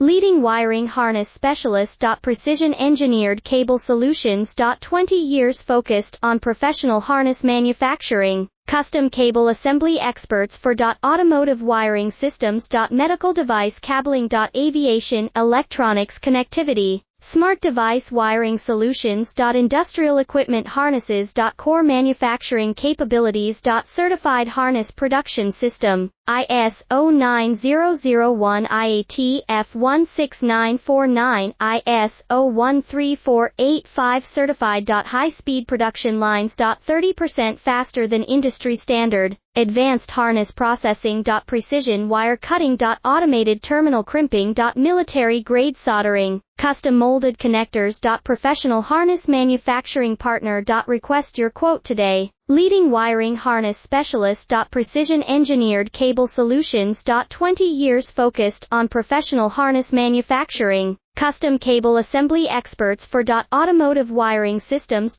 Leading wiring harness specialist. Precision engineered cable solutions. 20 years focused on professional harness manufacturing, custom cable assembly experts for automotive wiring systems. Medical device cabling. Aviation electronics connectivity, smart device wiring solutions. Industrial equipment harnesses. Core manufacturing capabilities. Certified harness production system, ISO 9001 IAT F16949, ISO 13485 certified. High-speed production lines. 30% faster than industry standard, advanced harness processing. Precision wire cutting. Automated terminal crimping. Military-grade soldering, custom molded connectors. Professional harness manufacturing partner. Request your quote today. Leading wiring harness specialist. Precision engineered cable solutions. 20 years focused on professional harness manufacturing, custom cable assembly experts for automotive wiring systems.